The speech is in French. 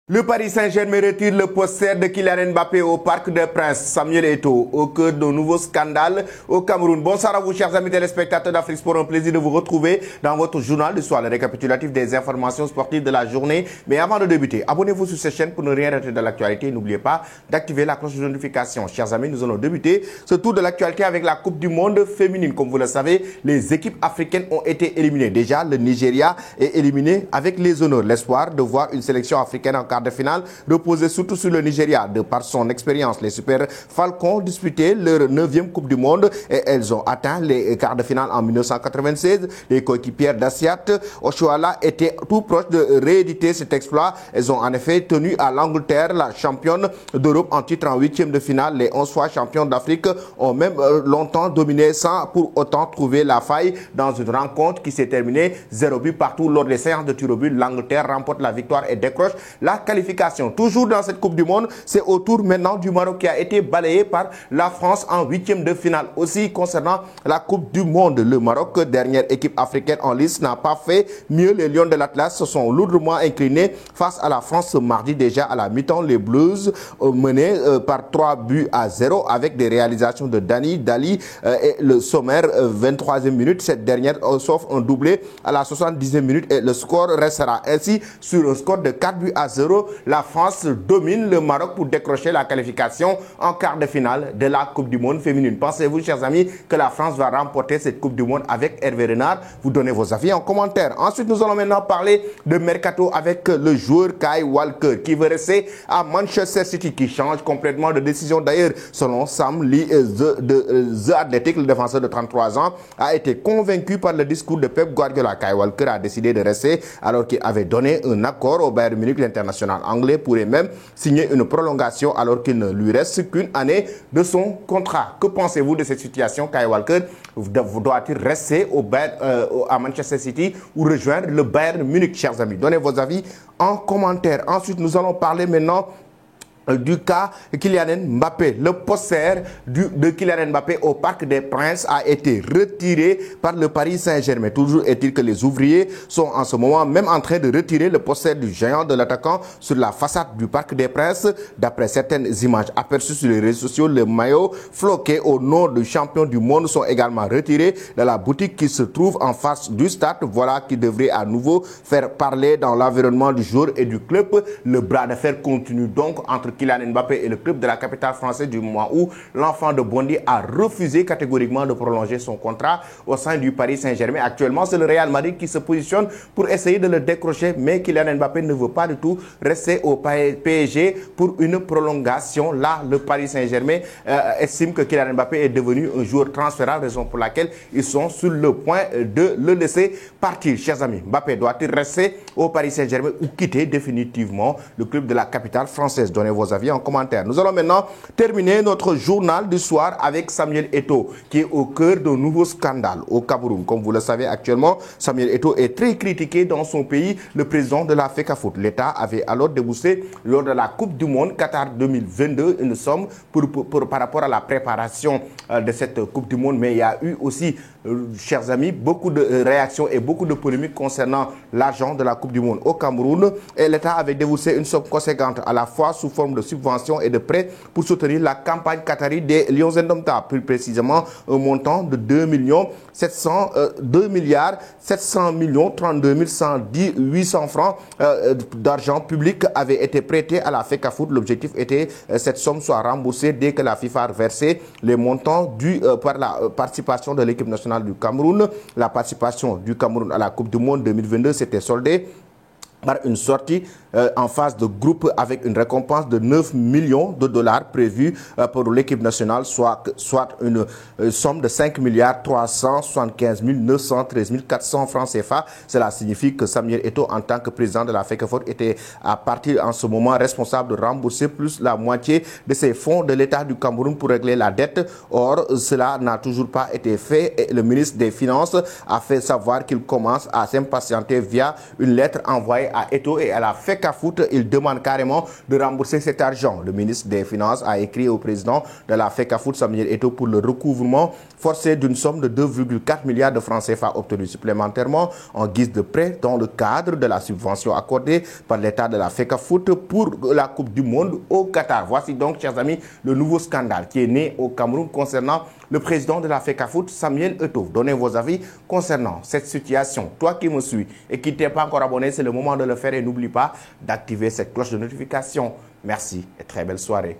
Le Paris Saint-Germain retire le poster de Kylian Mbappé au Parc des Princes. Samuel Eto'o, au cœur d'un nouveau scandale au Cameroun. Bonsoir à vous, chers amis téléspectateurs d'Afrique Sport. Un plaisir de vous retrouver dans votre journal du soir, le récapitulatif des informations sportives de la journée. Mais avant de débuter, abonnez-vous sur cette chaîne pour ne rien rater de l'actualité. N'oubliez pas d'activer la cloche de notification. Chers amis, nous allons débuter ce tour de l'actualité avec la Coupe du Monde féminine. Comme vous le savez, les équipes africaines ont été éliminées. Déjà, le Nigeria est éliminé avec les honneurs. L'espoir de voir une sélection africaine en quart de finale reposait surtout sur le Nigeria. De par son expérience, les Super Falcons disputaient leur 9e Coupe du Monde et elles ont atteint les quarts de finale en 1996. Les coéquipières d'Assiat Oshoala étaient tout proches de rééditer cet exploit. Elles ont en effet tenu à l'Angleterre, la championne d'Europe en titre en 8e de finale. Les 11 fois champions d'Afrique ont même longtemps dominé sans pour autant trouver la faille dans une rencontre qui s'est terminée 0 but partout lors des séances de tir au but. L'Angleterre remporte la victoire et décroche la qualification. Toujours dans cette Coupe du Monde, c'est au tour maintenant du Maroc qui a été balayé par la France en 8e de finale. Aussi concernant la Coupe du Monde, le Maroc, dernière équipe africaine en lice, n'a pas fait mieux. Les Lions de l'Atlas se sont lourdement inclinés face à la France ce mardi. Déjà à la mi-temps, les Blues menés par 3 buts à 0 avec des réalisations de Dani Dali et le sommaire 23e minute. Cette dernière sauf un doublé à la 70e minute et le score restera ainsi sur un score de 4 buts à 0. La France domine le Maroc pour décrocher la qualification en quart de finale de la Coupe du Monde féminine. Pensez-vous, chers amis, que la France va remporter cette Coupe du Monde avec Hervé Renard? Vous donnez vos avis en commentaire. Ensuite, nous allons maintenant parler de Mercato avec le joueur Kyle Walker qui veut rester à Manchester City, qui change complètement de décision. D'ailleurs, selon Sam Lee de The Athletic, le défenseur de 33 ans, a été convaincu par le discours de Pep Guardiola. Kyle Walker a décidé de rester alors qu'il avait donné un accord au Bayern Munich. L'international anglais pourrait même signer une prolongation alors qu'il ne lui reste qu'une année de son contrat. Que pensez-vous de cette situation? Kyle Walker doit-il rester à Manchester City ou rejoindre le Bayern Munich, chers amis? Donnez vos avis en commentaire. Ensuite, nous allons parler maintenant du cas Kylian Mbappé. Le poster de Kylian Mbappé au Parc des Princes a été retiré par le Paris Saint-Germain. Toujours est-il que les ouvriers sont en ce moment même en train de retirer le poster du géant de l'attaquant sur la façade du Parc des Princes. D'après certaines images aperçues sur les réseaux sociaux, les maillots floqués au nom du champion du monde sont également retirés de la boutique qui se trouve en face du stade. Voilà qui devrait à nouveau faire parler dans l'environnement du joueur et du club. Le bras de fer continue donc entre Kylian Mbappé et le club de la capitale française du mois où l'enfant de Bondy a refusé catégoriquement de prolonger son contrat au sein du Paris Saint-Germain. Actuellement, c'est le Real Madrid qui se positionne pour essayer de le décrocher, mais Kylian Mbappé ne veut pas du tout rester au PSG pour une prolongation. Là, le Paris Saint-Germain estime que Kylian Mbappé est devenu un joueur transférable, raison pour laquelle ils sont sur le point de le laisser partir. Chers amis, Mbappé doit-il rester au Paris Saint-Germain ou quitter définitivement le club de la capitale française? Donnez vos avis en commentaire. Nous allons maintenant terminer notre journal du soir avec Samuel Eto'o qui est au cœur d'un nouveau scandale au Cameroun. Comme vous le savez actuellement, Samuel Eto'o est très critiqué dans son pays, le président de la FECAFOOT. L'État avait alors déboursé lors de la Coupe du Monde Qatar 2022 une somme par rapport à la préparation de cette Coupe du Monde, mais il y a eu aussi, chers amis, beaucoup de réactions et beaucoup de polémiques concernant l'argent de la Coupe du Monde au Cameroun, et l'État avait déboursé une somme conséquente à la fois sous forme de subventions et de prêts pour soutenir la campagne qatari des Lions Indomptables, plus précisément un montant de 2 milliards 700 millions 32 110 800 francs d'argent public avait été prêté à la FECAFOOT. L'objectif était que cette somme soit remboursée dès que la FIFA a versé les montants dus par la participation de l'équipe nationale du Cameroun. La participation du Cameroun à la Coupe du Monde 2022 s'était soldée par une sortie en phase de groupe avec une récompense de 9 millions de dollars prévue pour l'équipe nationale, soit une somme de 5 milliards 375 913 400 francs CFA. Cela signifie que Samuel Eto'o, en tant que président de la FECAFOOT, était à partir en ce moment responsable de rembourser plus la moitié de ces fonds de l'État du Cameroun pour régler la dette. Or, cela n'a toujours pas été fait et le ministre des Finances a fait savoir qu'il commence à s'impatienter via une lettre envoyée à Eto'o et à la FECAFOOT FECAFOOT, il demande carrément de rembourser cet argent. Le ministre des Finances a écrit au président de la FECAFOOT, Samuel Eto'o, pour le recouvrement forcé d'une somme de 2,4 milliards de francs CFA obtenus supplémentairement en guise de prêt dans le cadre de la subvention accordée par l'État de la FECAFOOT pour la Coupe du Monde au Qatar. Voici donc, chers amis, le nouveau scandale qui est né au Cameroun concernant le président de la FECAFOOT, Samuel Eto'o. Donnez vos avis concernant cette situation. Toi qui me suis et qui t'es pas encore abonné, c'est le moment de le faire et n'oublie pas d'activer cette cloche de notification. Merci et très belle soirée.